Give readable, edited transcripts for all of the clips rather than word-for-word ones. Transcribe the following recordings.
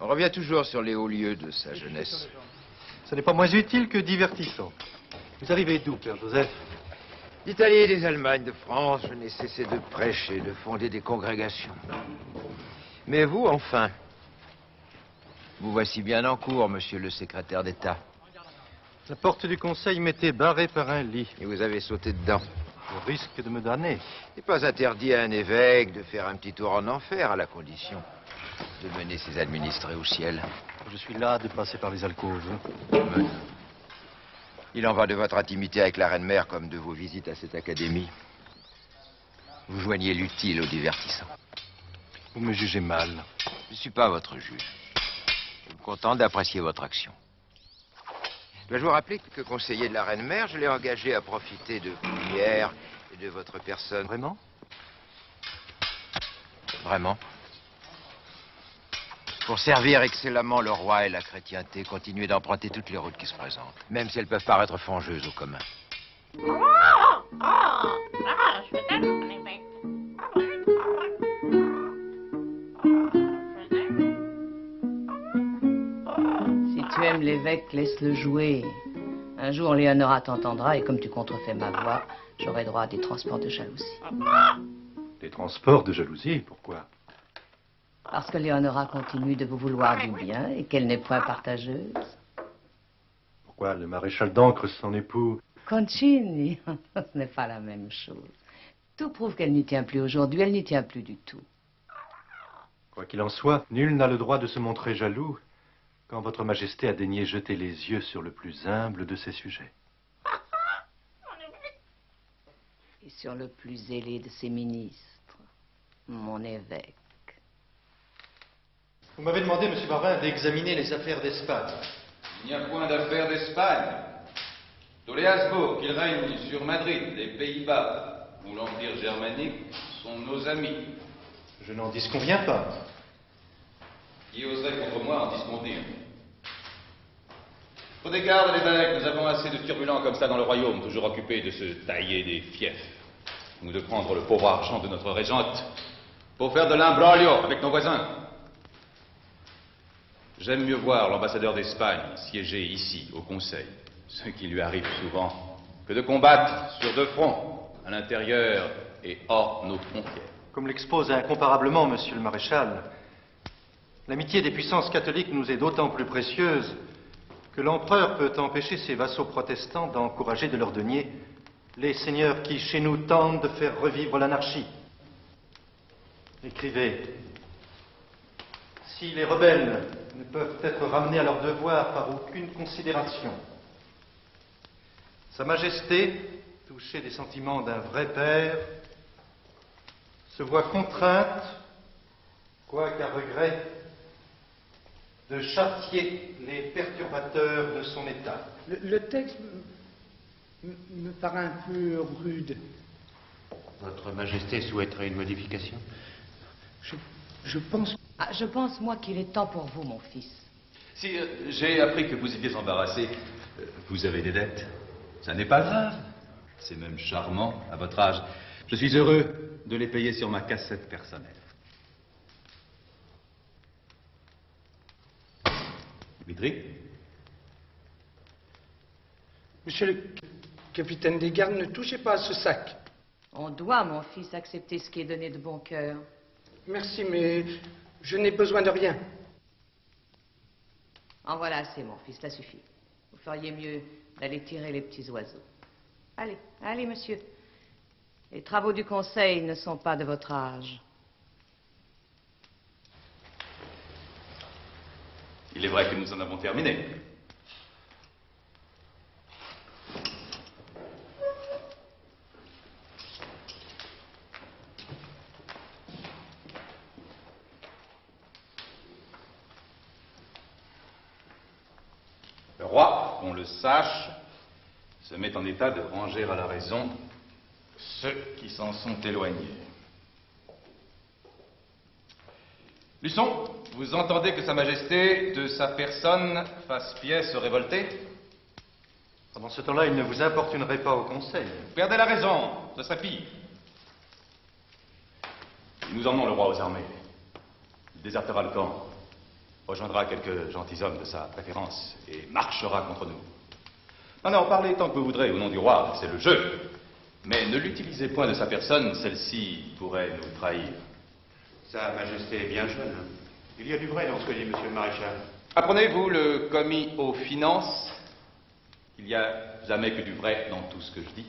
On revient toujours sur les hauts lieux de sa jeunesse. Ce n'est pas moins utile que divertissant. Vous arrivez d'où, Père Joseph? D'Italie et des Allemagnes, de France, je n'ai cessé de prêcher, de fonder des congrégations. Mais vous, enfin, vous voici bien en cours, monsieur le secrétaire d'État. La porte du conseil m'était barrée par un lit. Et vous avez sauté dedans. Au risque de me damner. Il n'est pas interdit à un évêque de faire un petit tour en enfer, à la condition de mener ses administrés au ciel. Je suis là de passer par les alcôves. Mais il en va de votre intimité avec la reine-mère comme de vos visites à cette académie. Vous joignez l'utile au divertissant. Vous me jugez mal. Je ne suis pas votre juge. Je me contente d'apprécier votre action. Dois-je vous rappeler que conseiller de la reine-mère, je l'ai engagé à profiter de vos lumières et de votre personne. Vraiment? Vraiment. Pour servir excellemment le roi et la chrétienté, continuez d'emprunter toutes les routes qui se présentent, même si elles peuvent paraître fangeuses au commun. Si tu aimes l'évêque, laisse-le jouer. Un jour, Léonora t'entendra et comme tu contrefais ma voix, j'aurai droit à des transports de jalousie. Des transports de jalousie? Pourquoi? Parce que Léonora continue de vous vouloir du bien et qu'elle n'est point partageuse. Pourquoi le maréchal d'Ancre, son époux? Concini, ce n'est pas la même chose. Tout prouve qu'elle n'y tient plus aujourd'hui, elle n'y tient plus du tout. Quoi qu'il en soit, nul n'a le droit de se montrer jaloux quand votre majesté a daigné jeter les yeux sur le plus humble de ses sujets. Et sur le plus zélé de ses ministres, mon évêque. Vous m'avez demandé, M. Barvin, d'examiner les affaires d'Espagne. Il n'y a point d'affaires d'Espagne. Tous les Habsbourg qui règnent sur Madrid, les Pays-Bas ou l'Empire germanique sont nos amis. Je n'en disconviens pas. Qui oserait contre moi en disconvenir? Prenez garde, l'évêque, nous avons assez de turbulents comme ça dans le royaume, toujours occupés de se tailler des fiefs, ou de prendre le pauvre argent de notre régente pour faire de l'imbroglio avec nos voisins. J'aime mieux voir l'ambassadeur d'Espagne siéger ici, au Conseil, ce qui lui arrive souvent, que de combattre sur deux fronts, à l'intérieur et hors nos frontières. Comme l'expose incomparablement Monsieur le Maréchal, l'amitié des puissances catholiques nous est d'autant plus précieuse que l'empereur peut empêcher ses vassaux protestants d'encourager de leur denier les seigneurs qui, chez nous, tentent de faire revivre l'anarchie. Écrivez. Si les rebelles ne peuvent être ramenés à leur devoir par aucune considération, Sa Majesté, touchée des sentiments d'un vrai père, se voit contrainte, quoiqu'à regret, de châtier les perturbateurs de son état. Le texte me paraît un peu rude. Votre Majesté souhaiterait une modification? Je pense... Ah, je pense, moi, qu'il est temps pour vous, mon fils. Si j'ai appris que vous étiez embarrassé, vous avez des dettes. Ça n'est pas grave. C'est même charmant à votre âge. Je suis heureux de les payer sur ma cassette personnelle. Vitry? Monsieur le capitaine des gardes, ne touchez pas à ce sac. On doit, mon fils, accepter ce qui est donné de bon cœur. Merci, mais je n'ai besoin de rien. En voilà assez, mon fils, ça suffit. Vous feriez mieux d'aller tirer les petits oiseaux. Allez, allez, monsieur. Les travaux du conseil ne sont pas de votre âge. Il est vrai que nous en avons terminé. Le roi, qu'on le sache, se met en état de ranger à la raison ceux qui s'en sont éloignés. Luçon, vous entendez que Sa Majesté, de sa personne, fasse pièce révoltée? Pendant ce temps-là, il ne vous importunerait pas au Conseil. Vous perdez la raison, ce serait pire. Nous emmenons le roi aux armées. Il désertera le camp. rejoindra quelques gentilshommes de sa préférence et marchera contre nous. Non, parlez tant que vous voudrez au nom du roi, c'est le jeu. Mais ne l'utilisez point de sa personne, celle-ci pourrait nous trahir. Sa Majesté est bien jeune. Il y a du vrai dans ce que dit Monsieur le Maréchal. Apprenez-vous le commis aux finances? Il n'y a jamais que du vrai dans tout ce que je dis.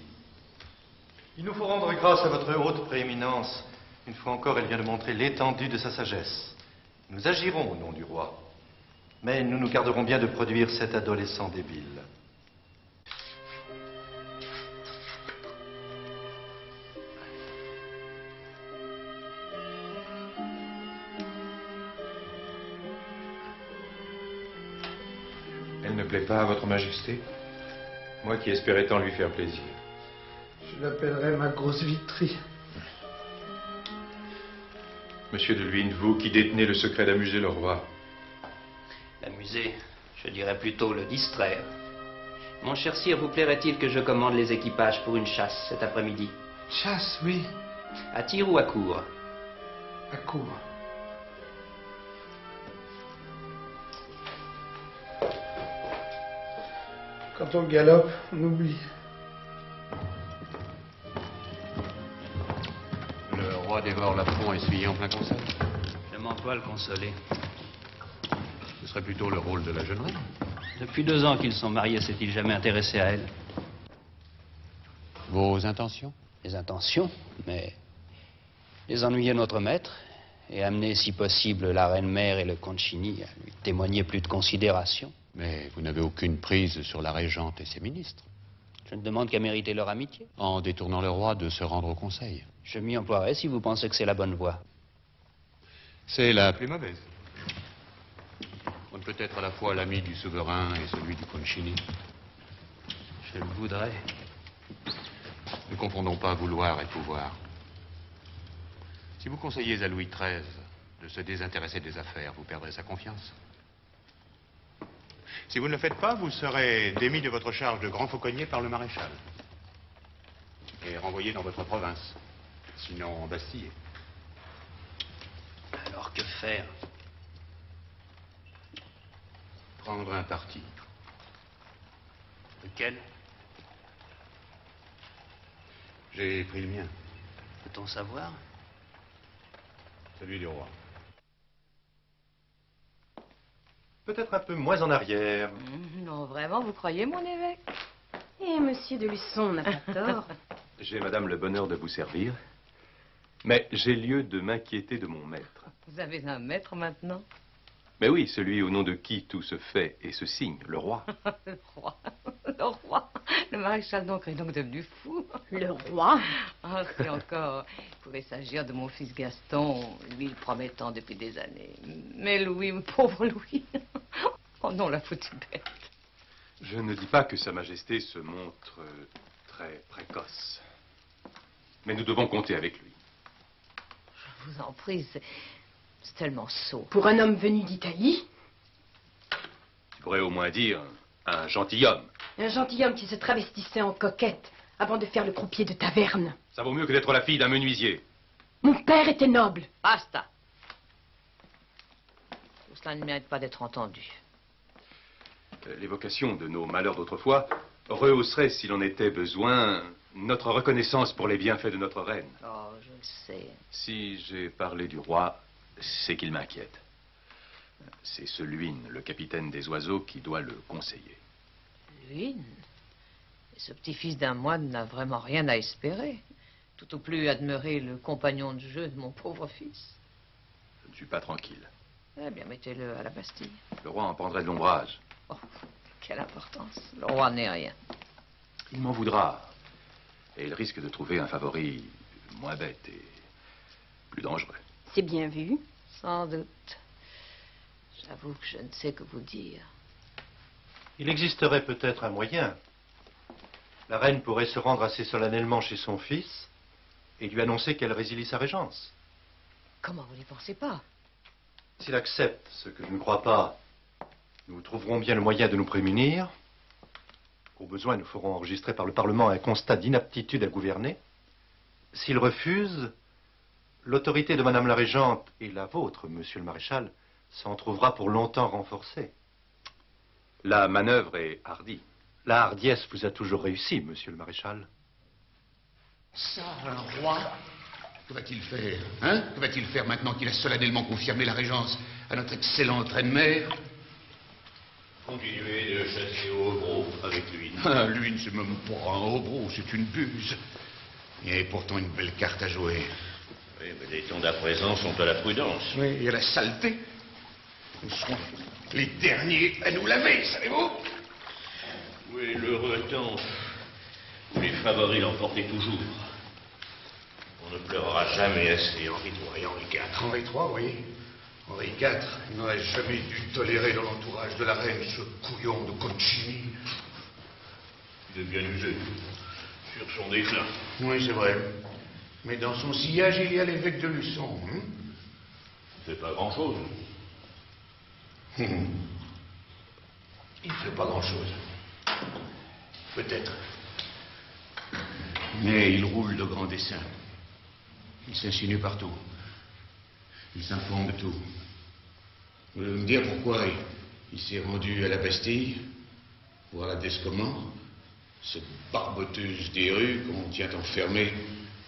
Il nous faut rendre grâce à votre haute prééminence. Une fois encore, elle vient de montrer l'étendue de sa sagesse. Nous agirons au nom du roi. Mais nous nous garderons bien de produire cet adolescent débile. Elle ne plaît pas à votre Majesté? Moi qui espérais tant lui faire plaisir. Je l'appellerai ma grosse Vitry. Monsieur de Luynes, vous qui détenez le secret d'amuser le roi. L'amuser, je dirais plutôt le distraire. Mon cher sire, vous plairait-il que je commande les équipages pour une chasse cet après-midi? Chasse, oui. À tir ou à court? À court. Quand on galope, on oublie. Le roi dévore l'affront essuyé en plein conseil. Je m'emploie à le consoler. Ce serait plutôt le rôle de la jeune reine. Depuis 2 ans qu'ils sont mariés, s'est-il jamais intéressé à elle? Vos intentions? Les intentions, mais les ennuyer notre maître et amener, si possible, la reine-mère et le Concini à lui témoigner plus de considération. Mais vous n'avez aucune prise sur la régente et ses ministres. Je ne demande qu'à mériter leur amitié. En détournant le roi de se rendre au conseil. Je m'y emploierai si vous pensez que c'est la bonne voie. C'est la plus mauvaise. On ne peut être à la fois l'ami du souverain et celui du Concini. Je le voudrais. Ne confondons pas vouloir et pouvoir. Si vous conseillez à Louis XIII de se désintéresser des affaires, vous perdrez sa confiance. Si vous ne le faites pas, vous serez démis de votre charge de grand fauconnier par le maréchal. Et renvoyé dans votre province. Sinon embastillé. Alors que faire? Prendre un parti. Lequel? J'ai pris le mien. Peut-on savoir? Celui du roi. Peut-être un peu moins en arrière. Non, vraiment, vous croyez, mon évêque? Et monsieur de Luçon n'a pas tort. J'ai, madame, le bonheur de vous servir, mais j'ai lieu de m'inquiéter de mon maître. Vous avez un maître maintenant? Mais oui, celui au nom de qui tout se fait et se signe, le roi. Le roi. Le roi. Le maréchal donc est donc devenu fou. Le roi? Ah, si encore, il pouvait s'agir de mon fils Gaston, lui le promettant depuis des années. Mais Louis, pauvre Louis. Oh non, la foutue bête. Je ne dis pas que Sa Majesté se montre très précoce. Mais nous devons compter avec lui. Je vous en prie, c'est tellement sot. Pour un homme venu d'Italie? Tu pourrais au moins dire un gentilhomme. Un gentilhomme qui se travestissait en coquette avant de faire le croupier de taverne. Ça vaut mieux que d'être la fille d'un menuisier. Mon père était noble. Basta. Tout cela ne mérite pas d'être entendu. L'évocation de nos malheurs d'autrefois rehausserait, s'il en était besoin, notre reconnaissance pour les bienfaits de notre reine. Oh, je le sais. Si j'ai parlé du roi, c'est qu'il m'inquiète. C'est ce Luynes, le capitaine des oiseaux, qui doit le conseiller. Luynes? Et ce petit-fils d'un moine n'a vraiment rien à espérer. Tout au plus admirer le compagnon de jeu de mon pauvre fils. Je ne suis pas tranquille. Eh bien, mettez-le à la Bastille. Le roi en prendrait de l'ombrage. Oh, quelle importance. Le roi n'est rien. Il m'en voudra. Et il risque de trouver un favori moins bête et plus dangereux. C'est bien vu. Sans doute. J'avoue que je ne sais que vous dire. Il existerait peut-être un moyen. La reine pourrait se rendre assez solennellement chez son fils et lui annoncer qu'elle résilie sa régence. Comment vous n'y pensez pas? S'il accepte, ce que je ne crois pas, nous trouverons bien le moyen de nous prémunir. Au besoin, nous ferons enregistrer par le Parlement un constat d'inaptitude à gouverner. S'il refuse, l'autorité de Madame la Régente et la vôtre, Monsieur le Maréchal, s'en trouvera pour longtemps renforcé. La manœuvre est hardie. La hardiesse vous a toujours réussi, monsieur le maréchal. Ça, un roi? Que va-t-il faire, hein? Que va-t-il faire maintenant qu'il a solennellement confirmé la régence à notre excellente reine-mère? Continuer de chasser au gros avec lui. Ah, lui, c'est même pas un hobro, c'est une buse. Et pourtant une belle carte à jouer. Oui, mais les temps d'à présent sont à la prudence. Oui, et à la saleté. Nous serons les derniers à nous laver, savez-vous? Oui, l'heureux temps où les favoris l'emportaient toujours. On ne pleurera jamais assez Henri III et Henri IV. Henri III, oui. Henri IV, il n'aurait jamais dû tolérer dans l'entourage de la reine ce couillon de Concini. Il est bien usé sur son déclin. Oui, c'est vrai. Mais dans son sillage, il y a l'évêque de Luçon. Hein? C'est pas grand-chose. Il fait pas grand-chose. Peut-être. Mais il roule de grands desseins. Il s'insinue partout. Il s'informe de tout. Vous voulez me dire pourquoi il s'est rendu à la Bastille, voir la Descommand, cette barboteuse des rues qu'on tient enfermée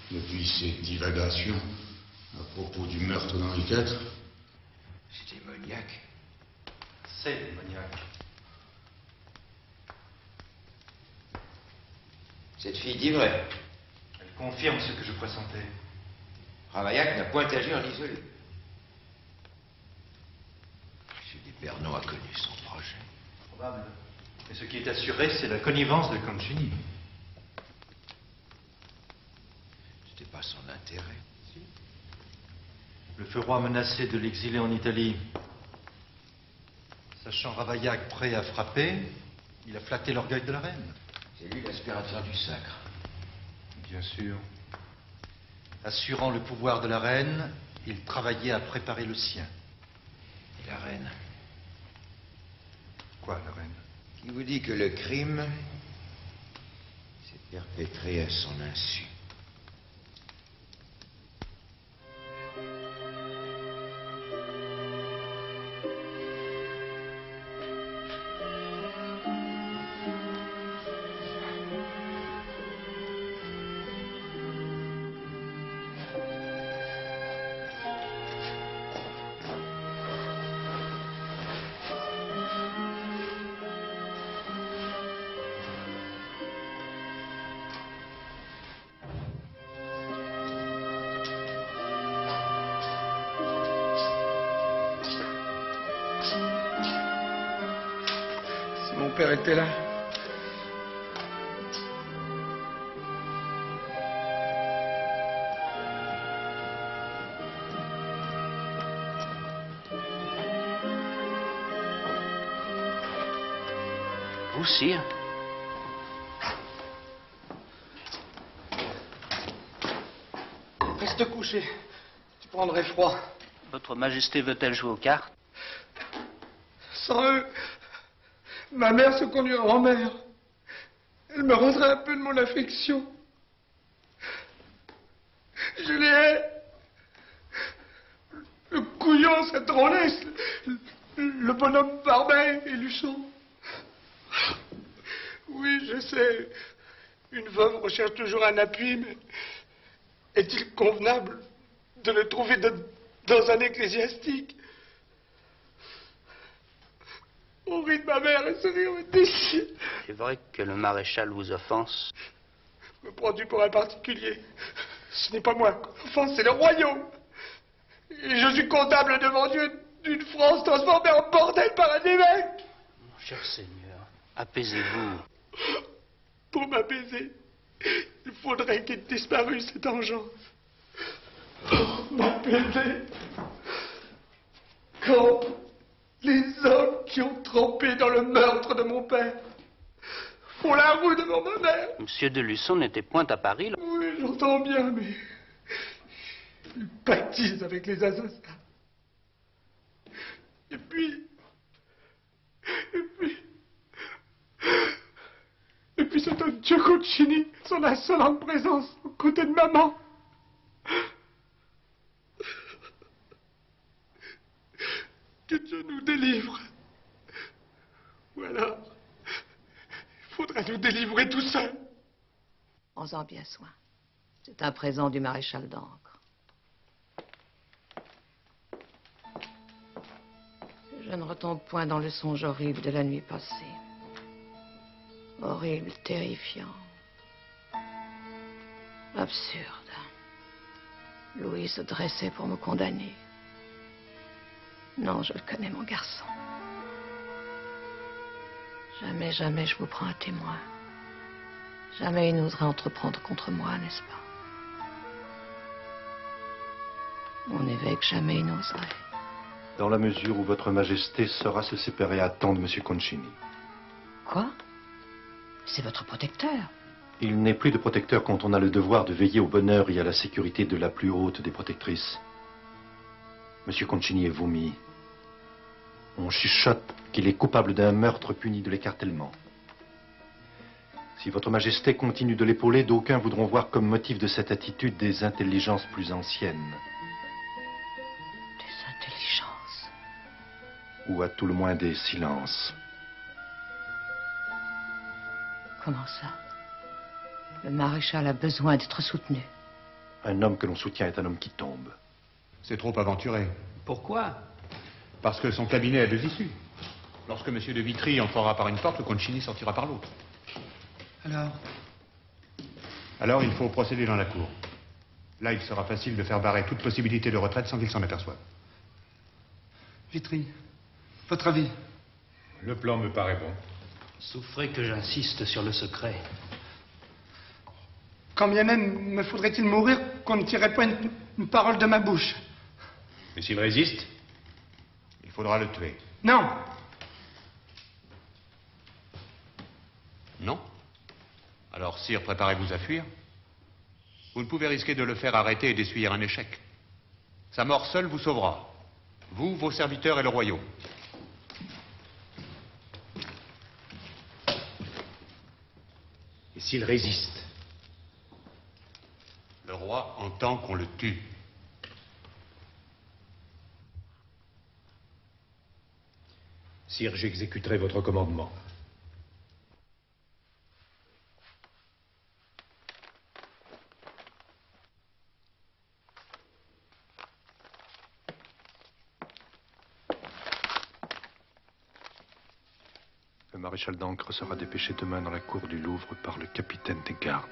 depuis ses divagations à propos du meurtre d'Henri IV? C'est démoniaque. C'est démoniaque. Cette fille dit vrai. Elle confirme ce que je pressentais. Ravaillac n'a point agi en isolé. M. Despernon a connu son projet. Probable. Mais ce qui est assuré, c'est la connivence de Concini. C'était pas son intérêt. Le feu roi menaçait de l'exiler en Italie. Sachant Ravaillac prêt à frapper, il a flatté l'orgueil de la reine. C'est lui l'aspirateur du sacre. Bien sûr. Assurant le pouvoir de la reine, il travaillait à préparer le sien. Et la reine? Quoi, la reine? Qui vous dit que le crime s'est perpétré à son insu? Mon père était là. Vous, sire? Reste couché. Tu prendrais froid. Votre Majesté veut-elle jouer aux cartes? Sans eux, ma mère se conduira en mer. Elle me rendrait un peu de mon affection. Je les hais. Le couillon, cette drôlesse. Le bonhomme Barbet et Luçon. Oui, je sais. Une veuve recherche toujours un appui, mais est-il convenable de le trouver dans un ecclésiastique? Au rire de ma mère, et ce rire me déchire. C'est vrai que le maréchal vous offense? Me prends-tu pour un particulier? Ce n'est pas moi qu'on offense, c'est le royaume. Et je suis comptable devant Dieu d'une France transformée en bordel par un évêque. Mon cher Seigneur, apaisez-vous. Pour m'apaiser, il faudrait qu'il disparût cette engeance. Pour m'apaiser. Quand les hommes qui ont trempé dans le meurtre de mon père font la roue devant ma mère. Monsieur de Luçon n'était point à Paris, là. Oui, j'entends bien, mais il pactise avec les assassins. Et puis cet homme Concini, son insolente présence aux côtés de maman. Que Dieu nous délivre. Ou alors, il faudrait nous délivrer tout seul. Prends-en bien soin. C'est un présent du maréchal d'Ancre. Que je ne retombe point dans le songe horrible de la nuit passée. Horrible, terrifiant. Absurde. Louis se dressait pour me condamner. Non, je le connais, mon garçon. Jamais, jamais je vous prends un témoin. Jamais il n'oserait entreprendre contre moi, n'est-ce pas? Mon évêque, jamais il n'oserait. Dans la mesure où votre majesté saura se séparer à temps de M. Concini. Quoi? C'est votre protecteur. Il n'est plus de protecteur quand on a le devoir de veiller au bonheur et à la sécurité de la plus haute des protectrices. M. Concini est vomi. On chuchote qu'il est coupable d'un meurtre puni de l'écartèlement. Si votre majesté continue de l'épauler, d'aucuns voudront voir comme motif de cette attitude des intelligences plus anciennes. Des intelligences? Ou à tout le moins des silences. Comment ça? Le maréchal a besoin d'être soutenu. Un homme que l'on soutient est un homme qui tombe. C'est trop aventuré. Pourquoi? Parce que son cabinet a deux issues. Lorsque M. de Vitry entrera par une porte, le Concini sortira par l'autre. Alors, il faut procéder dans la cour. Là, il sera facile de faire barrer toute possibilité de retraite sans qu'il s'en aperçoive. Vitry, votre avis? Le plan me paraît bon. Souffrez que j'insiste sur le secret. Quand bien même me faudrait-il mourir qu'on ne tirerait pas une parole de ma bouche. Mais s'il résiste, il faudra le tuer. Non. Non? Alors, sire, préparez-vous à fuir. Vous ne pouvez risquer de le faire arrêter et d'essuyer un échec. Sa mort seule vous sauvera. Vous, vos serviteurs et le royaume. Et s'il résiste? Le roi entend qu'on le tue. Sire, j'exécuterai votre commandement. Le maréchal d'Ancre sera dépêché demain dans la cour du Louvre par le capitaine des gardes.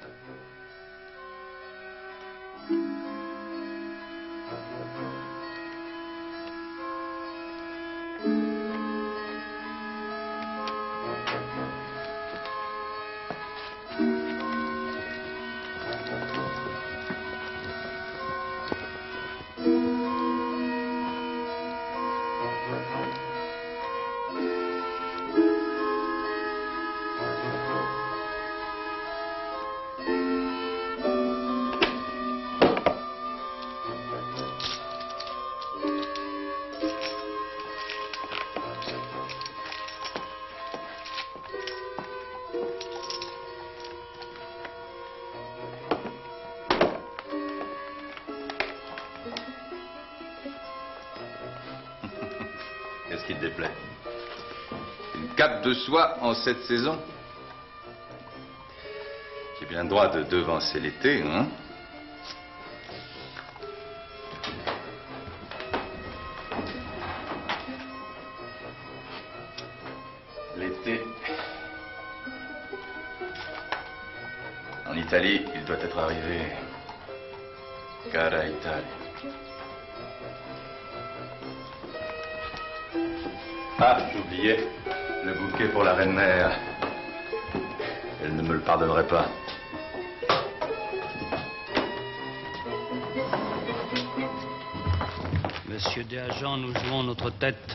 Qu'est-ce qui te déplaît? Une cape de soie en cette saison? J'ai bien le droit de devancer l'été, hein? L'été. En Italie, il doit être arrivé. Cara Italia. Ah, j'oubliais. Le bouquet pour la reine-mère. Elle ne me le pardonnerait pas. Monsieur Desagents, nous jouons notre tête.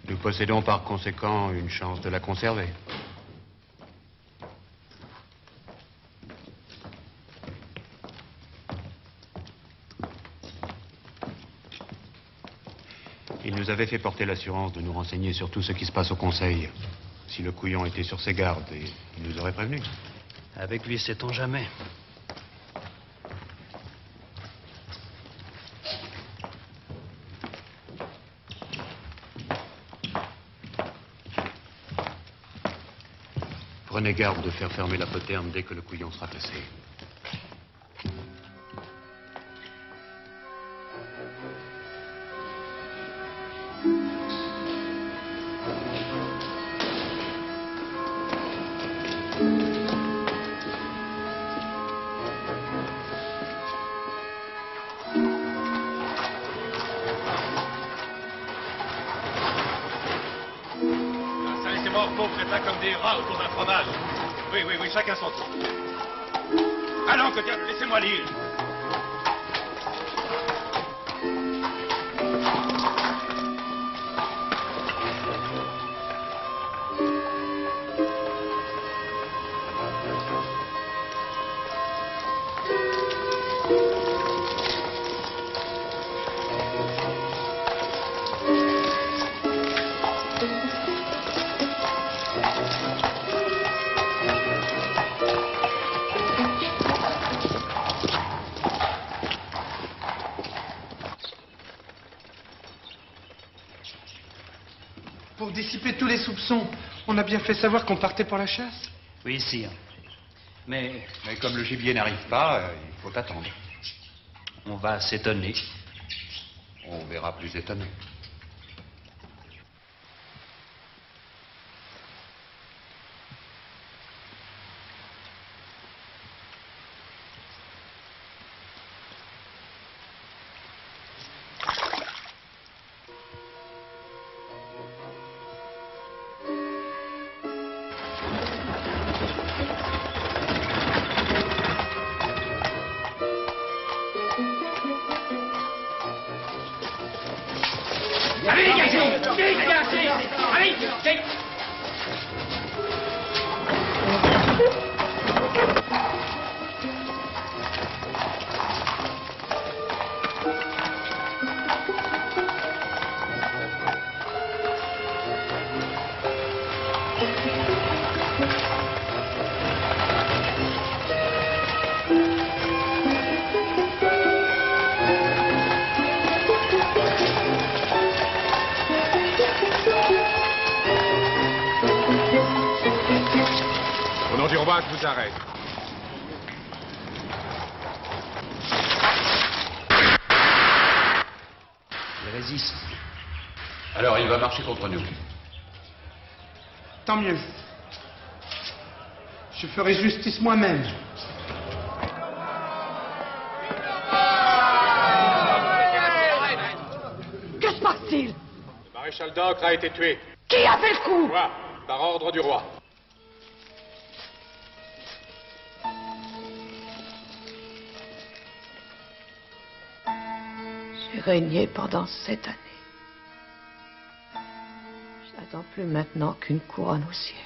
Nous possédons par conséquent une chance de la conserver. Il nous avait fait porter l'assurance de nous renseigner sur tout ce qui se passe au Conseil. Si le couillon était sur ses gardes, et il nous aurait prévenus. Avec lui, sait-on jamais. prenez garde de faire fermer la poterne dès que le couillon sera passé. Oui, chacun son tour. Allons, que diable, laissez-moi lire. Pour dissiper tous les soupçons, on a bien fait savoir qu'on partait pour la chasse. Oui, sire. Mais comme le gibier n'arrive pas, il faut attendre. On va s'étonner. On verra plus étonné. Allez, dégagez! Dégagez! Allez, dégagez! Au nom du roi, je vous arrête. Il résiste. Alors il va marcher contre nous. Tant mieux. Je ferai justice moi-même. Que se passe-t-il? Le maréchal d'Ancre a été tué. Qui a fait le coup? Moi, par ordre du roi. J'ai régné pendant 7 années. Je n'attends plus maintenant qu'une couronne au ciel.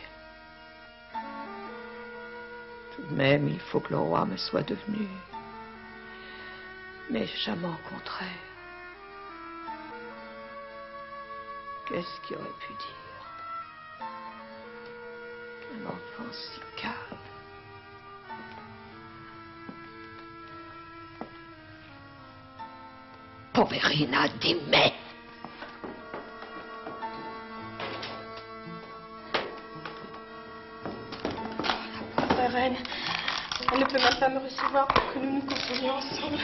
Tout de même, il faut que le roi me soit devenu méchamment contraire. Qu'est-ce qu'il aurait pu dire? Un enfant si calme. Poverina di me. La reine, elle ne peut même pas me recevoir pour que nous nous consolions ensemble.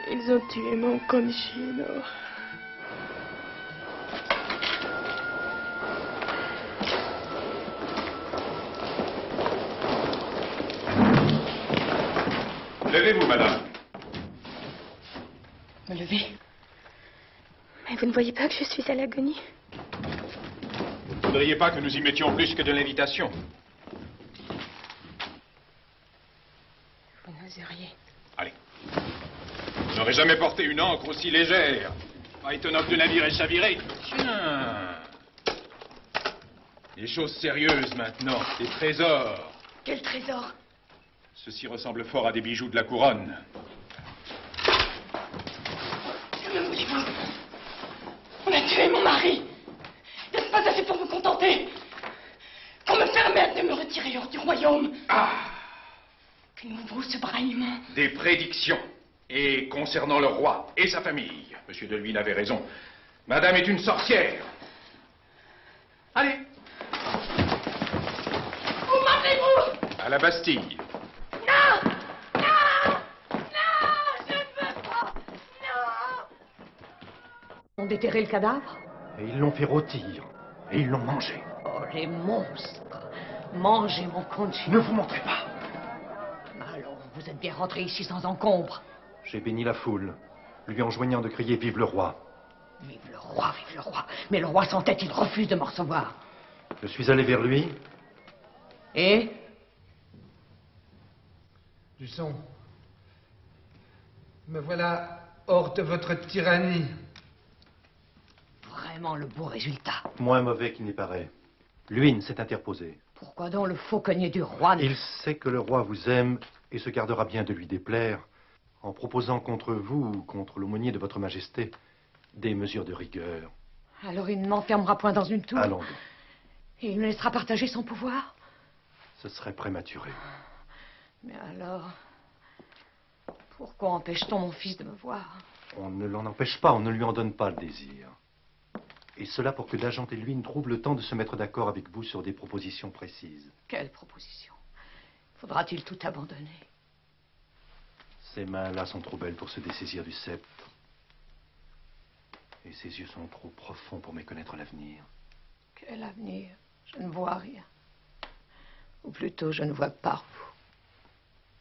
Ils ont tué mon concino. Levez-vous, madame. Me lever. Mais vous ne voyez pas que je suis à l'agonie? Vous ne voudriez pas que nous y mettions plus que de l'invitation? Vous n'oseriez. Allez. Vous n'aurez jamais porté une ancre aussi légère. Pas étonnant que le navire ait chaviré. Tiens. Des choses sérieuses maintenant. Des trésors. Quel trésor? Ceci ressemble fort à des bijoux de la couronne. Que me voulez-vous? On a tué mon mari. N'est-ce pas assez pour me contenter? Pour me permettre de me retirer hors du royaume? Ah! Que nous vaut ce braillement? Des prédictions. Et concernant le roi et sa famille, Monsieur de Luynes avait raison. Madame est une sorcière. Allez. Où m'emmenez-vous? À la Bastille. Non! Non! Non! Je ne veux pas! Non! Ils ont déterré le cadavre? Et ils l'ont fait rôtir. Et ils l'ont mangé. Oh, les monstres! Mangez mon Conchini. Ne vous montrez pas. Alors, vous êtes bien rentré ici sans encombre. J'ai béni la foule, lui enjoignant de crier « Vive le roi ». Vive le roi, vive le roi. Mais le roi sans tête, il refuse de me recevoir. Je suis allé vers lui. Et? Luçon, me voilà hors de votre tyrannie. Vraiment le beau résultat. Moins mauvais qu'il n'y paraît. Luynes s'est interposé. Pourquoi donc le fauconnier du roi? Il sait que le roi vous aime et se gardera bien de lui déplaire en proposant contre vous ou contre l'aumônier de votre majesté des mesures de rigueur. Alors il ne m'enfermera point dans une tour? Allons. Et il me laissera partager son pouvoir? Ce serait prématuré. Mais alors, pourquoi empêche-t-on mon fils de me voir? On ne l'en empêche pas, on ne lui en donne pas le désir. Et cela pour que D'Agent et Luynes trouvent le temps de se mettre d'accord avec vous sur des propositions précises. Quelle proposition? Faudra-t-il tout abandonner? Ces mains-là sont trop belles pour se dessaisir du sceptre. Et ses yeux sont trop profonds pour méconnaître l'avenir. Quel avenir? Je ne vois rien. Ou plutôt, je ne vois pas vous.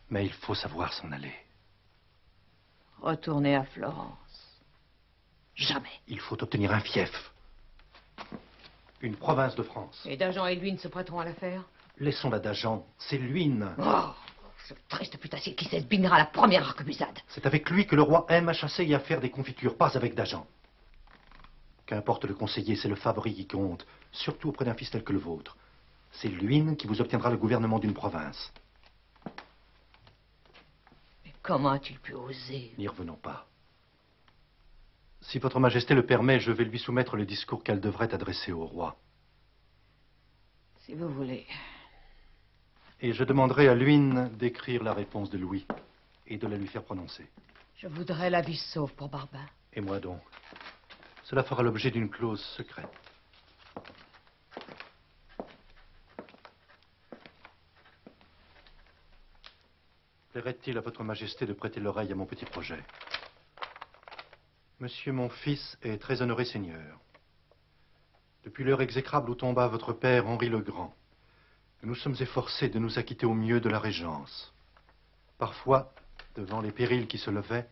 Mais il faut savoir s'en aller. Retourner à Florence. Jamais. Il faut obtenir un fief. Une province de France. Et D'Agent et Luynes se prêteront à l'affaire? Laissons-la D'Agent. C'est Luynes. Oh, ce triste putassier qui s'espinera à la première arquebusade. C'est avec lui que le roi aime à chasser et à faire des confitures, pas avec D'Agent. Qu'importe le conseiller, c'est le favori qui compte, surtout auprès d'un fils tel que le vôtre. C'est Luynes qui vous obtiendra le gouvernement d'une province. Mais comment a-t-il pu oser? N'y revenons pas. Si votre majesté le permet, je vais lui soumettre le discours qu'elle devrait adresser au roi. Si vous voulez. Et je demanderai à Luynes d'écrire la réponse de Louis et de la lui faire prononcer. Je voudrais la vie sauve pour Barbin. Et moi donc. Cela fera l'objet d'une clause secrète. Plairait-il à votre majesté de prêter l'oreille à mon petit projet? Monsieur mon fils est très honoré seigneur. Depuis l'heure exécrable où tomba votre père Henri le Grand, nous nous sommes efforcés de nous acquitter au mieux de la régence. Parfois, devant les périls qui se levaient,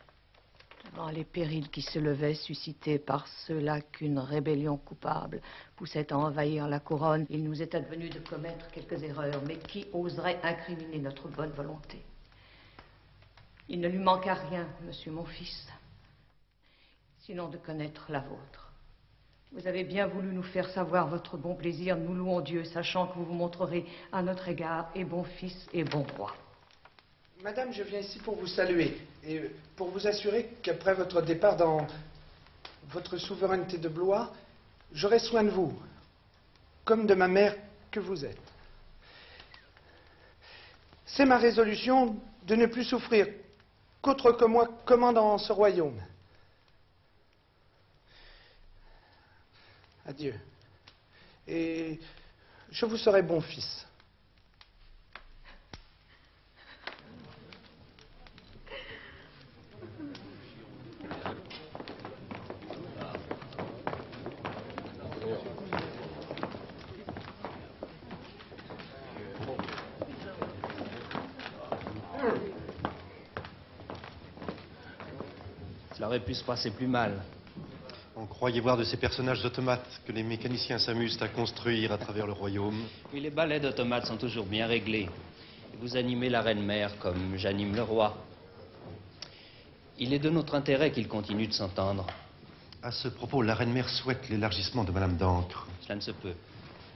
Devant les périls qui se levaient, suscités par ceux-là qu'une rébellion coupable poussait à envahir la couronne, il nous est advenu de commettre quelques erreurs, mais qui oserait incriminer notre bonne volonté? Il ne lui manqua rien, monsieur mon fils, sinon de connaître la vôtre. Vous avez bien voulu nous faire savoir votre bon plaisir, nous louons Dieu, sachant que vous vous montrerez à notre égard et bon fils et bon roi. Madame, je viens ici pour vous saluer et pour vous assurer qu'après votre départ dans votre souveraineté de Blois, j'aurai soin de vous, comme de ma mère que vous êtes. C'est ma résolution de ne plus souffrir qu'autre que moi commandant ce royaume. Adieu. Et je vous serai bon fils. Cela aurait pu se passer plus mal. On croyait voir de ces personnages automates que les mécaniciens s'amusent à construire à travers le royaume. Oui, les ballets d'automates sont toujours bien réglés. Et vous animez la reine-mère comme j'anime le roi. Il est de notre intérêt qu'ils continuent de s'entendre. À ce propos, la reine-mère souhaite l'élargissement de Madame d'Ancre. Cela ne se peut.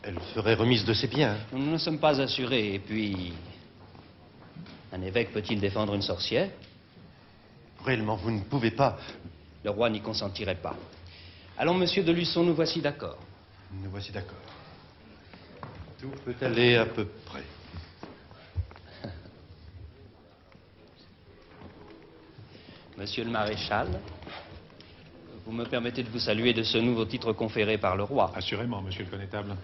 Elle ferait remise de ses biens. Nous ne sommes pas assurés. Et puis, un évêque peut-il défendre une sorcière? Réellement, vous ne pouvez pas. Le roi n'y consentirait pas. Allons, monsieur de Luçon, nous voici d'accord. Nous voici d'accord. Tout peut aller à peu près. Monsieur le maréchal, vous me permettez de vous saluer de ce nouveau titre conféré par le roi. Assurément, monsieur le connétable.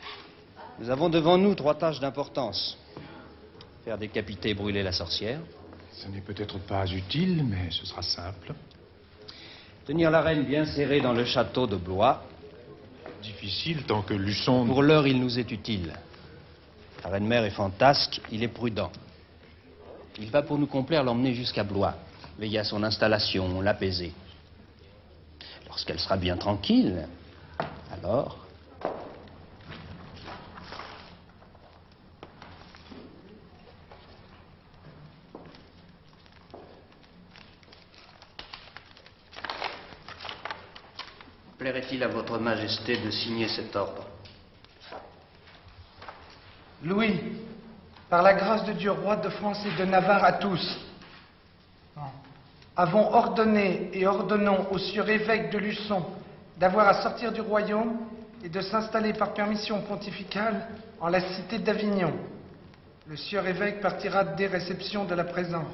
Nous avons devant nous 3 tâches d'importance. Faire décapiter et brûler la sorcière. Ce n'est peut-être pas utile, mais ce sera simple. Tenir la reine bien serrée dans le château de Blois. Difficile tant que Luçon... Pour l'heure, il nous est utile. La reine-mère est fantasque, il est prudent. Il va pour nous complaire l'emmener jusqu'à Blois, veiller à son installation, l'apaiser. Lorsqu'elle sera bien tranquille, alors... Plairait-il à votre majesté de signer cet ordre? Louis, par la grâce de Dieu, roi de France et de Navarre à tous, avons ordonné et ordonnons au sieur évêque de Luçon d'avoir à sortir du royaume et de s'installer par permission pontificale en la cité d'Avignon. Le sieur évêque partira dès réception de la présente.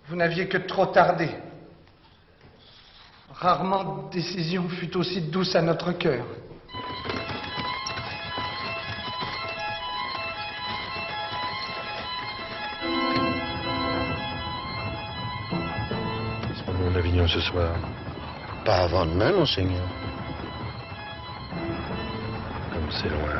Vous n'aviez que trop tardé. Rarement décision fut aussi douce à notre cœur. Serons-nous en Avignon ce soir? Pas avant demain, monseigneur. Comme c'est loin.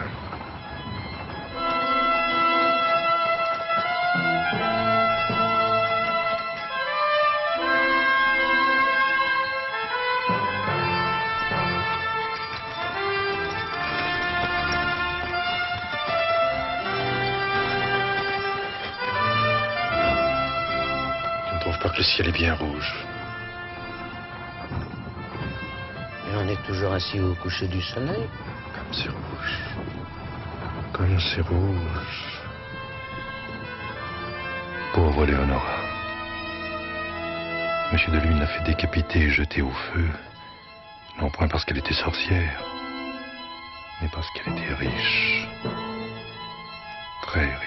Le ciel est bien rouge. Et on est toujours assis au coucher du soleil. Comme c'est rouge. Comme c'est rouge. Pauvre Léonora. Monsieur de Luynes l'a fait décapiter et jeter au feu. Non point parce qu'elle était sorcière, mais parce qu'elle était riche. Très riche.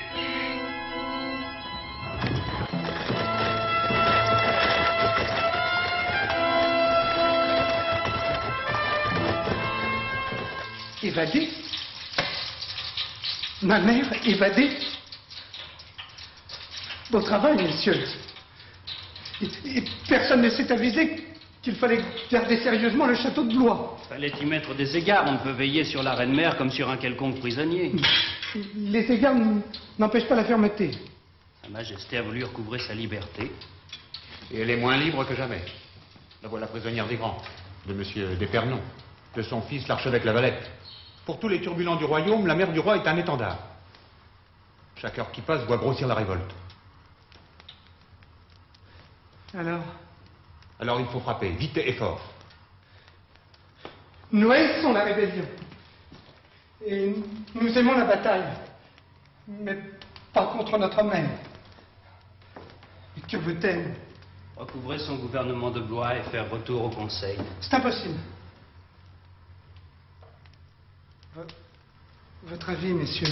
Évadée? Ma mère évadée? Beau travail, messieurs. Et personne ne s'est avisé qu'il fallait garder sérieusement le château de Blois. Fallait y mettre des égards, on ne peut veiller sur la reine-mère comme sur un quelconque prisonnier. Les égards n'empêchent pas la fermeté. Sa Majesté a voulu recouvrer sa liberté. Et elle est moins libre que jamais. La voilà prisonnière des grands, de monsieur d'Épernon, de son fils l'archevêque Lavalette. Pour tous les turbulents du royaume, la mère du roi est un étendard. Chaque heure qui passe voit grossir la révolte. Alors il faut frapper, vite et fort. Nous haïssons la rébellion. Et nous aimons la bataille. Mais pas contre notre mère. Et que veut-elle? Recouvrer son gouvernement de Blois et faire retour au conseil. C'est impossible. Votre avis, messieurs?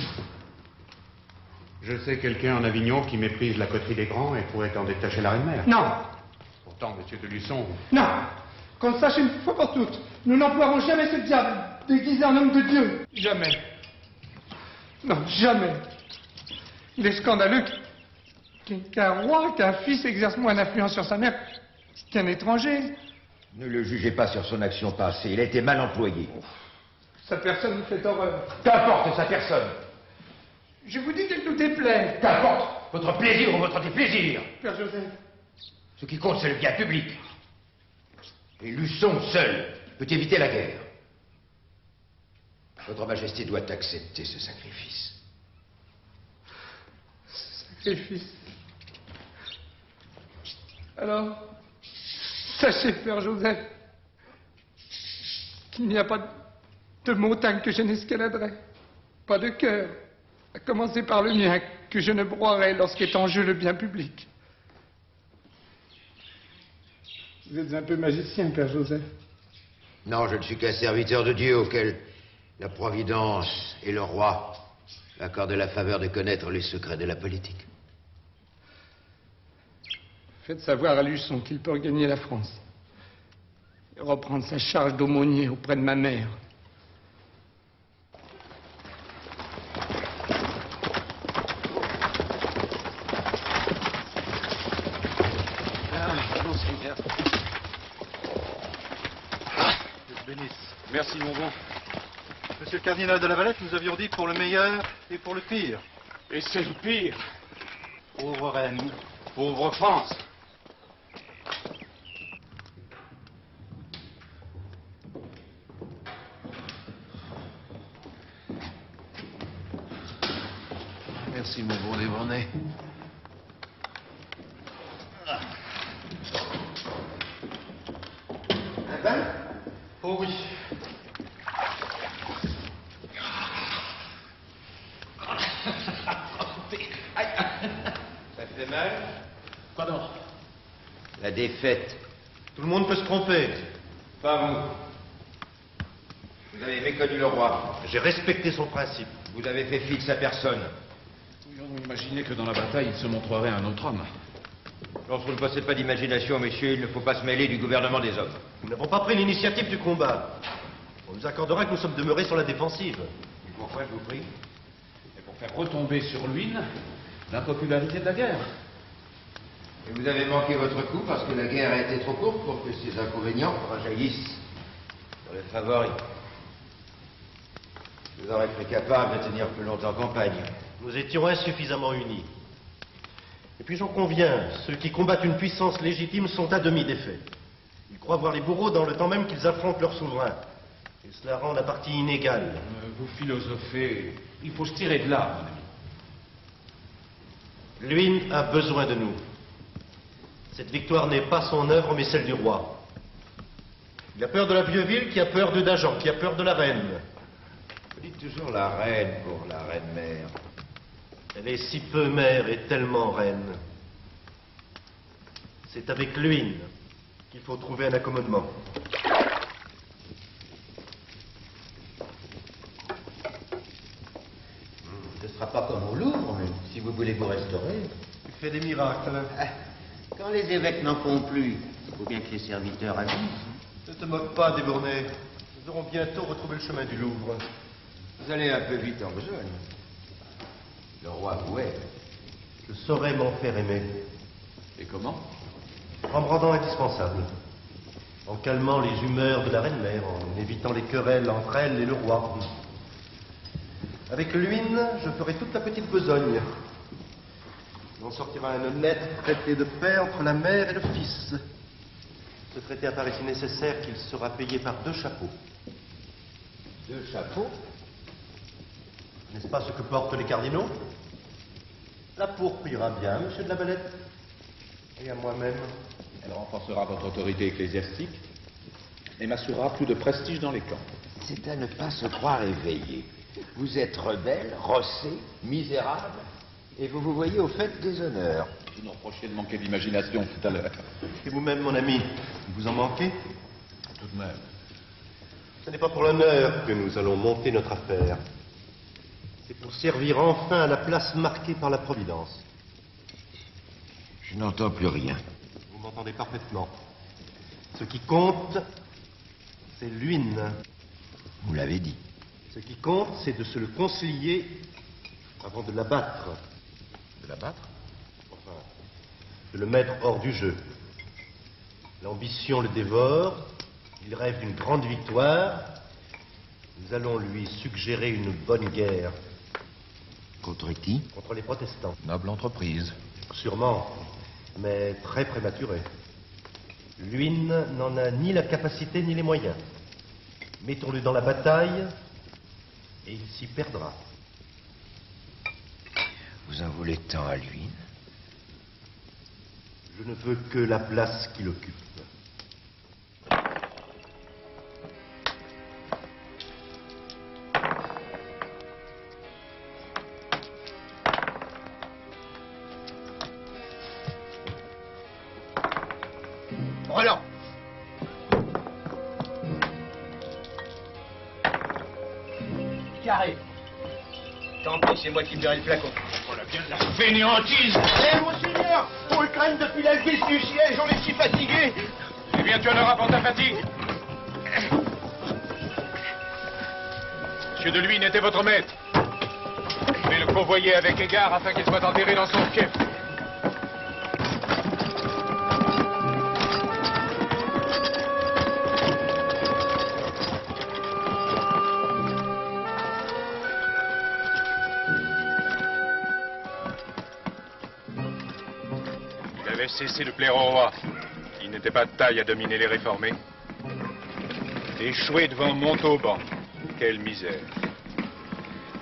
Je sais quelqu'un en Avignon qui méprise la coterie des grands et pourrait en détacher la reine-mère. Non. Pourtant, monsieur de Luçon... Non. Qu'on sache une fois pour toutes, nous n'emploierons jamais ce diable déguisé en homme de Dieu. Jamais. Non, jamais. Il est scandaleux qu'un roi, qu'un fils exerce moins d'influence sur sa mère qu'un étranger. Ne le jugez pas sur son action passée, il a été mal employé. Sa personne nous fait horreur. Qu'importe sa personne. Je vous dis qu'elle nous déplaît. Qu'importe votre plaisir ou votre déplaisir. Père Joseph. Ce qui compte, c'est le bien public. Et Luçon seul peut éviter la guerre. Votre Majesté doit accepter ce sacrifice. Sacrifice. Alors, sachez, Père Joseph, qu'il n'y a pas de montagne que je n'escaladerai, pas de cœur, à commencer par le mien, que je ne broierai lorsqu'est en jeu le bien public. Vous êtes un peu magicien, Père Joseph. Non, je ne suis qu'un serviteur de Dieu auquel La Providence et le roi accordent la faveur de connaître les secrets de la politique. Faites savoir à Luçon qu'il peut regagner la France et reprendre sa charge d'aumônier auprès de ma mère. Monseigneur. Dieu te bénisse. Merci, mon bon. Monsieur le cardinal de la Valette, nous avions dit pour le meilleur et pour le pire. Et c'est le pire. Pauvre reine. Pauvre France. Merci, mon bon Desbornais. Un bain? Oh oui. Ça te fait mal? Quoi donc? La défaite. Tout le monde peut se tromper. Pas vous. Vous avez méconnu le roi. J'ai respecté son principe. Vous avez fait fi de sa personne. Pouvions-nous imaginer que dans la bataille, il se montrerait un autre homme? Lorsque vous ne possèdez pas d'imagination, messieurs, il ne faut pas se mêler du gouvernement des hommes. Nous n'avons pas pris l'initiative du combat. On nous accordera que nous sommes demeurés sur la défensive. Et pourquoi, je vous prie? Et pour faire retomber sur lui l'impopularité de la guerre. Et vous avez manqué votre coup parce que la guerre a été trop courte pour que ces inconvénients rejaillissent sur les favoris. Vous aurez été capable de tenir plus longtemps campagne. Nous étions insuffisamment unis. Et puis j'en conviens, ceux qui combattent une puissance légitime sont à demi défaits. Ils croient voir les bourreaux dans le temps même qu'ils affrontent leur souverain. Et cela rend la partie inégale. Vous philosophez. Il faut se tirer de là, mon ami. Luynes a besoin de nous. Cette victoire n'est pas son œuvre, mais celle du roi. Il a peur de la vieux ville, qui a peur de Dajan, qui a peur de la reine. Vous dites toujours la reine pour la reine-mère. Elle est si peu mère et tellement reine. C'est avec Luynes qu'il faut trouver un accommodement. Ce ne sera pas comme au Louvre, mais si vous voulez vous restaurer. Tu fais des miracles. Quand les évêques n'en font plus, il faut bien que les serviteurs avisent. Ne te moque pas, Desbornais. Nous aurons bientôt retrouvé le chemin du Louvre. Vous allez un peu vite en besogne. Le roi vous aime. Je saurai m'en faire aimer. Et comment? En me rendant indispensable. En calmant les humeurs de la reine-mère, en évitant les querelles entre elle et le roi. Avec Luynes, je ferai toute la petite besogne. Il en sortira un honnête traité de paix entre la mère et le fils. Ce traité apparaît si nécessaire qu'il sera payé par 2 chapeaux. 2 chapeaux? N'est-ce pas ce que portent les cardinaux? La pourpre ira bien, monsieur de la Valette. Et à moi-même. Elle renforcera votre autorité ecclésiastique et m'assurera plus de prestige dans les camps. C'est à ne pas se croire éveillé. Vous êtes rebelle, rossé, misérable, et vous vous voyez au fait des honneurs. Vous nous reprochiez de manquer d'imagination tout à l'heure. Et vous-même, mon ami, vous en manquez? Tout de même. Ce n'est pas pour l'honneur que nous allons monter notre affaire. C'est pour servir enfin à la place marquée par la Providence. Je n'entends plus rien. Vous m'entendez parfaitement. Ce qui compte, c'est Luynes. Vous l'avez dit. Ce qui compte, c'est de se le concilier avant de l'abattre. De l'abattre? Enfin, de le mettre hors du jeu. L'ambition le dévore, il rêve d'une grande victoire. Nous allons lui suggérer une bonne guerre. Contre qui? Contre les protestants. Noble entreprise. Sûrement, mais très prématurée. Luynes n'en a ni la capacité ni les moyens. Mettons-le dans la bataille et il s'y perdra. Vous en voulez tant à Luynes? Je ne veux que la place qu'il occupe. Roland! carré. Tant pis, c'est moi qui paierai le flacon. Voilà bien de la fainéantise. Eh, monseigneur, on le craigne depuis la vis du siège, on est si fatigués. Eh bien, tu en auras pour ta fatigue. Monsieur de Luynes était votre maître. Je vais le convoyer avec égard afin qu'il soit enterré dans son fief. Il avait cessé de plaire au roi. Il n'était pas de taille à dominer les réformés. Échoué devant Montauban. Quelle misère.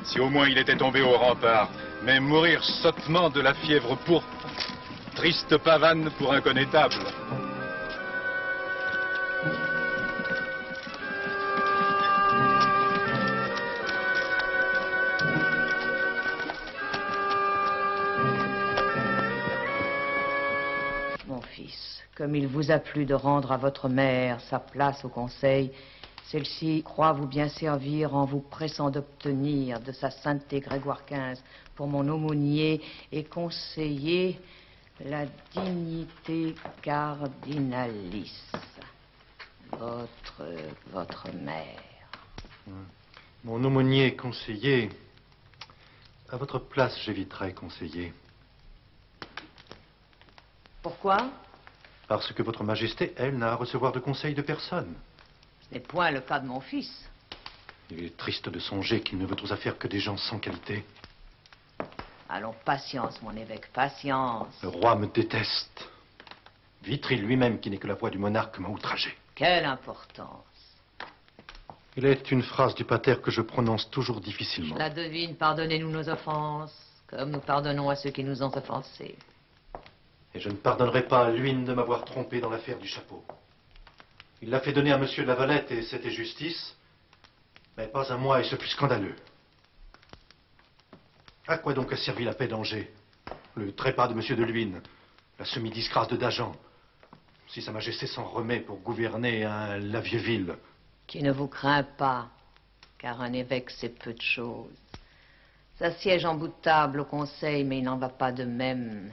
Si au moins il était tombé au rempart, mais mourir sottement de la fièvre pourpre. Triste pavane pour un connétable. Mon fils, comme il vous a plu de rendre à votre mère sa place au conseil, celle-ci croit vous bien servir en vous pressant d'obtenir de sa sainteté Grégoire XV pour mon aumônier et conseiller la dignité cardinalice. Votre mère. Mon aumônier conseiller, à votre place, j'éviterais conseiller. Pourquoi? Parce que votre majesté, elle, n'a à recevoir de conseil de personne. Ce n'est point le cas de mon fils. Il est triste de songer qu'il ne veut aux affaires que des gens sans qualité. Allons, patience, mon évêque, patience. Le roi me déteste. Vitry lui-même, qui n'est que la voix du monarque, m'a outragé. Quelle importance. Il est une phrase du pater que je prononce toujours difficilement. Je la devine, pardonnez-nous nos offenses, comme nous pardonnons à ceux qui nous ont offensés. Et je ne pardonnerai pas à Luynes de m'avoir trompé dans l'affaire du chapeau. Il l'a fait donner à monsieur de la Valette et c'était justice, mais pas à moi et ce fut scandaleux. À quoi donc a servi la paix d'Angers, le trépas de monsieur de Luynes, la semi-disgrâce de Dagen, si sa majesté s'en remet pour gouverner la vieille ville? Qui ne vous craint pas, car un évêque c'est peu de choses. Ça siège en bout de table au conseil, mais il n'en va pas de même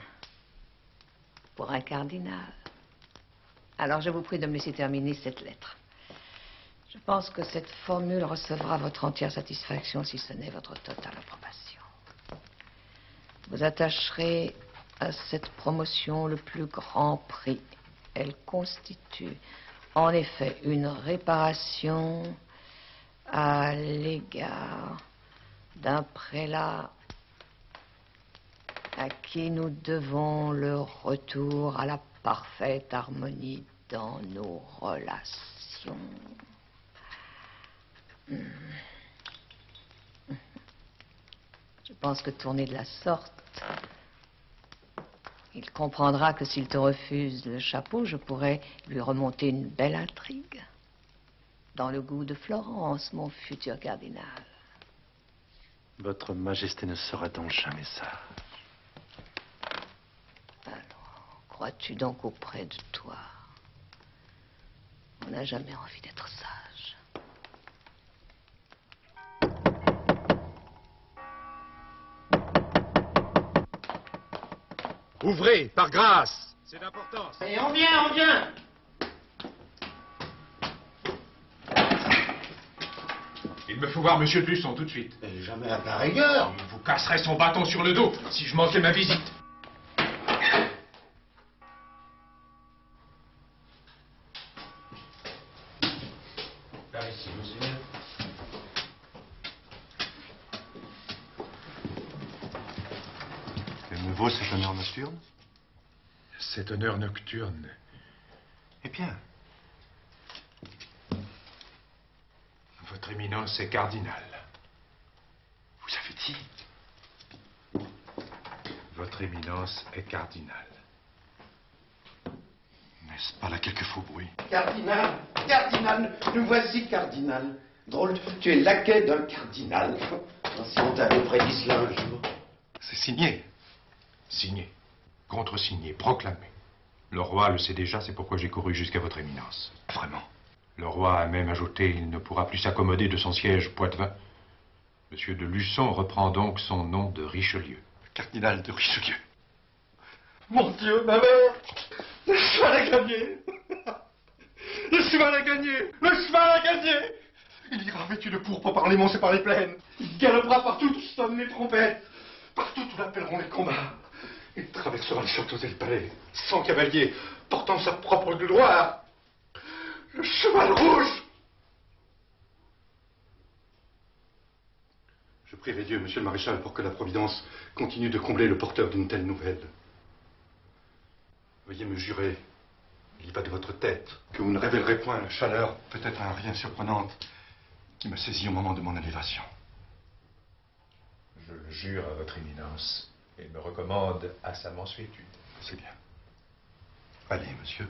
pour un cardinal. Alors je vous prie de me laisser terminer cette lettre. Je pense que cette formule recevra votre entière satisfaction, si ce n'est votre totale approbation. Vous attacherez à cette promotion le plus grand prix. Elle constitue en effet une réparation à l'égard d'un prélat à qui nous devons le retour à la parfaite harmonie dans nos relations. Je pense que tourné de la sorte, il comprendra que s'il te refuse le chapeau, je pourrais lui remonter une belle intrigue. Dans le goût de Florence, mon futur cardinal. Votre majesté ne sera donc jamais sage. Crois-tu donc auprès de toi? On n'a jamais envie d'être sage. Ouvrez, par grâce. C'est d'importance. Et on vient. Il me faut voir monsieur de Luçon tout de suite. Mais jamais à pareille heure. Il vous casserait son bâton sur le dos si je manquais ma visite. Par ici, monseigneur. De nouveau cet honneur nocturne? Cet honneur nocturne. Eh bien, Votre éminence est cardinal. vous avez dit? Votre éminence est cardinal. N'est-ce pas là quelque faux bruit? Cardinal, nous voici, cardinal. Drôle, tu es laquais d'un cardinal. Si on t'avait prédit cela un jour. C'est signé. Signé. Contre-signé. Proclamé. Le roi le sait déjà, c'est pourquoi j'ai couru jusqu'à votre éminence. Vraiment? Le roi a même ajouté, il ne pourra plus s'accommoder de son siège Poitevin. Monsieur de Luçon reprend donc son nom de Richelieu. Le cardinal de Richelieu. Mon Dieu, ma mère! Le cheval a gagné! Le cheval a gagné! Le cheval a gagné! Il ira vêtu de pourpre par les monts et par les plaines. Il galopera partout où sonnent les trompettes. Partout où l'appelleront les combats. Il traversera les châteaux et le palais, sans cavalier, portant sa propre gloire. Le cheval rouge! Je prierai Dieu, monsieur le maréchal, pour que la Providence continue de combler le porteur d'une telle nouvelle. Veuillez me jurer, il y va de votre tête, que vous ne révélerez point la chaleur, peut-être un rien surprenante, qui m'a saisi au moment de mon élévation. Je le jure à votre éminence et me recommande à sa mansuétude. C'est bien. Allez, monsieur.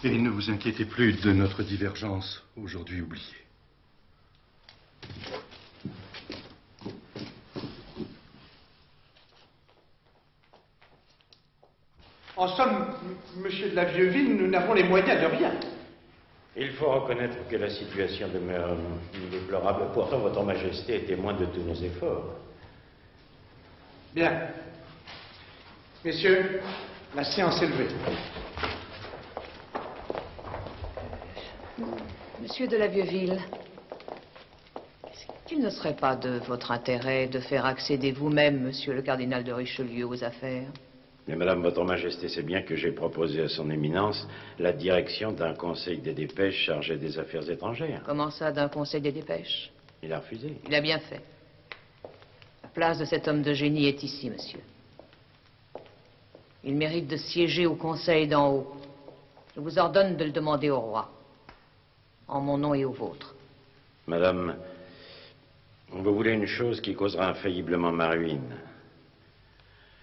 Et ne vous inquiétez plus de notre divergence, aujourd'hui oubliée. En somme, monsieur de la Vieuville, nous n'avons les moyens de rien. Il faut reconnaître que la situation demeure déplorable. Pourtant, votre Majesté est témoin de tous nos efforts. Bien. Messieurs, la séance est levée. Monsieur de la Vieuville, est-ce qu'il ne serait pas de votre intérêt de faire accéder vous-même, monsieur le cardinal de Richelieu, aux affaires? Mais madame, votre Majesté sait bien que j'ai proposé à son éminence la direction d'un conseil des dépêches chargé des affaires étrangères. Comment ça, d'un conseil des dépêches? Il a refusé. Il a bien fait. La place de cet homme de génie est ici, monsieur. Il mérite de siéger au conseil d'en haut. Je vous ordonne de le demander au roi, en mon nom et au vôtre. Madame, vous voulez une chose qui causera infailliblement ma ruine.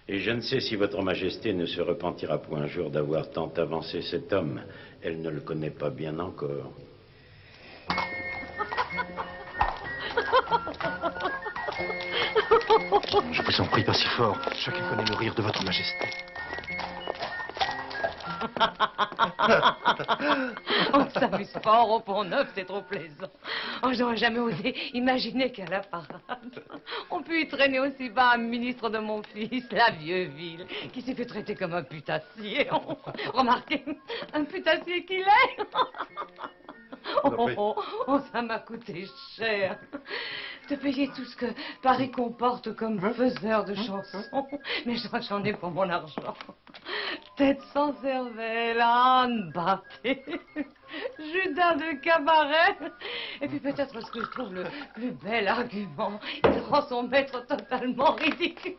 Et je ne sais si votre Majesté ne se repentira point un jour d'avoir tant avancé cet homme. Elle ne le connaît pas bien encore. Je vous en prie, pas si fort. Chacun connaît le rire de votre Majesté. On s'amuse fort au Pont-Neuf, c'est trop plaisant. Oh, j'aurais jamais osé imaginer qu'à la parade, on peut y traîner aussi bas un ministre de mon fils, la Vieuville, qui s'est fait traiter comme un putassier. Remarquez, un putassier qu'il est. Ça m'a coûté cher de payer tout ce que Paris comporte comme faiseur de chansons. Mais j'en ai pour mon argent. Tête sans cervelle, âne batté, Judas de cabaret. Et puis peut-être ce que je trouve le plus bel argument, il rend son maître totalement ridicule.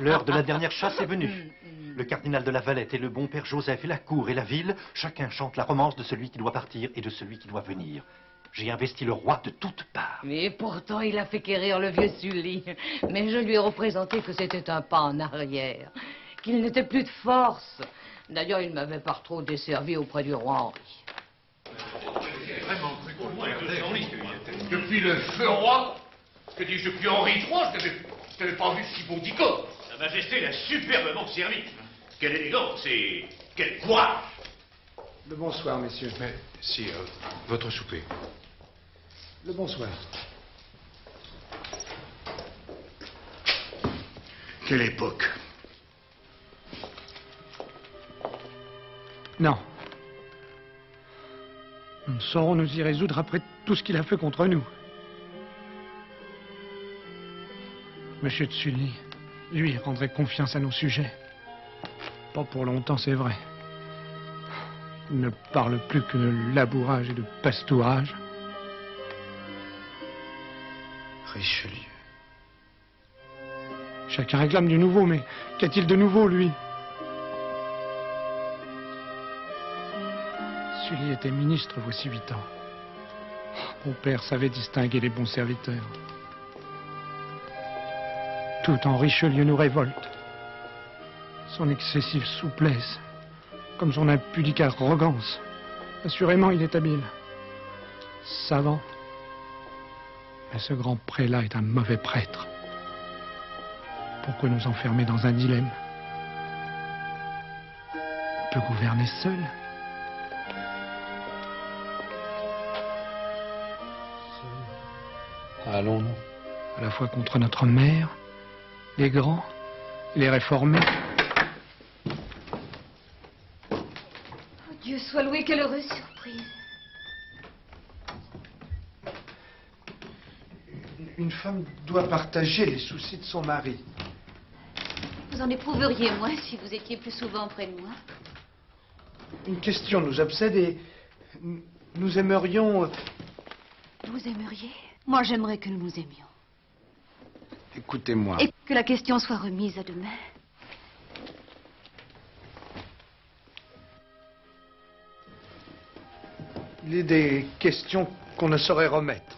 L'heure de la dernière chasse est venue. Le cardinal de la Valette et le bon père Joseph et la cour et la ville, chacun chante la romance de celui qui doit partir et de celui qui doit venir. J'ai investi le roi de toutes parts. Mais pourtant, il a fait quérir le vieux Sully. Mais je lui ai représenté que c'était un pas en arrière, qu'il n'était plus de force. D'ailleurs, il m'avait par trop desservi auprès du roi Henri. Depuis le feu roi, que dis-je, depuis Henri III, je t'avais pas vu si bon dico. Sa Majesté l'a superbement servi. Quelle élégance et quel courage. Le bonsoir, messieurs. Mais si, votre souper. Le bonsoir. Quelle époque. Non. Nous ne saurons nous y résoudre après tout ce qu'il a fait contre nous. Monsieur de Sully, lui, rendrait confiance à nos sujets. Pas pour longtemps, c'est vrai. Il ne parle plus que de labourage et de pastourage. Richelieu. Chacun réclame du nouveau, mais qu'a-t-il de nouveau, lui? Sully était ministre voici 8 ans. Mon père savait distinguer les bons serviteurs. Tout en Richelieu nous révolte. Son excessive souplesse, comme son impudique arrogance. Assurément, il est habile. Savant. Mais ce grand prélat est un mauvais prêtre. Pourquoi nous enfermer dans un dilemme? On peut gouverner seul. Allons-nous, à la fois contre notre mère, les grands, les réformés. Oh, Dieu soit loué, quelle heureuse surprise. Une femme doit partager les soucis de son mari. Vous en éprouveriez moins si vous étiez plus souvent près de moi. Une question nous obsède et nous aimerions... Vous aimeriez? Moi, j'aimerais que nous nous aimions. Écoutez-moi. Et que la question soit remise à demain. Il est des questions qu'on ne saurait remettre.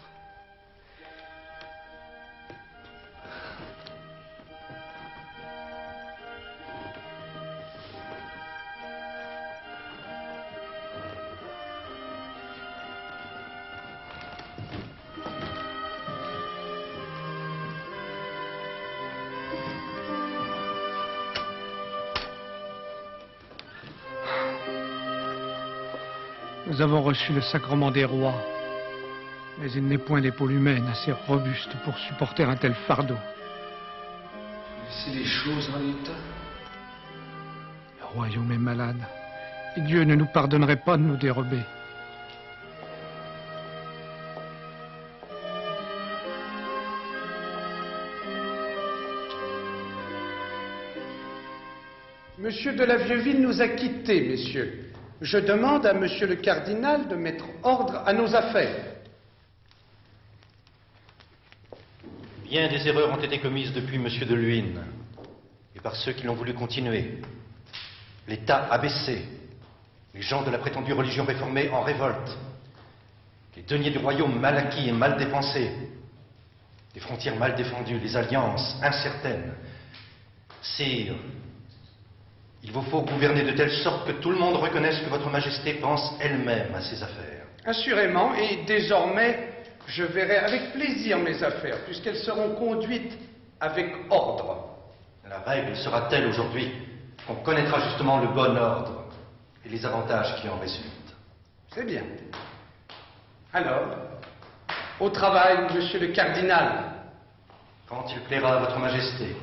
Nous avons reçu le sacrement des rois, mais il n'est point d'épaule humaine assez robuste pour supporter un tel fardeau. Laissez les choses en état. Le royaume est malade, et Dieu ne nous pardonnerait pas de nous dérober. Monsieur de la Vieux-Ville nous a quittés, messieurs. Je demande à monsieur le cardinal de mettre ordre à nos affaires. Bien des erreurs ont été commises depuis monsieur de Luynes, et par ceux qui l'ont voulu continuer. L'État a baissé, les gens de la prétendue religion réformée en révolte, les deniers du royaume mal acquis et mal dépensés, les frontières mal défendues, les alliances incertaines. Sire, il vous faut gouverner de telle sorte que tout le monde reconnaisse que votre majesté pense elle-même à ses affaires. Assurément, et désormais, je verrai avec plaisir mes affaires, puisqu'elles seront conduites avec ordre. La règle sera telle aujourd'hui qu'on connaîtra justement le bon ordre et les avantages qui en résultent. C'est bien. Alors, au travail, monsieur le cardinal. Quand il plaira à votre majesté,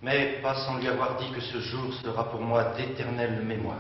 mais pas sans lui avoir dit que ce jour sera pour moi d'éternelle mémoire.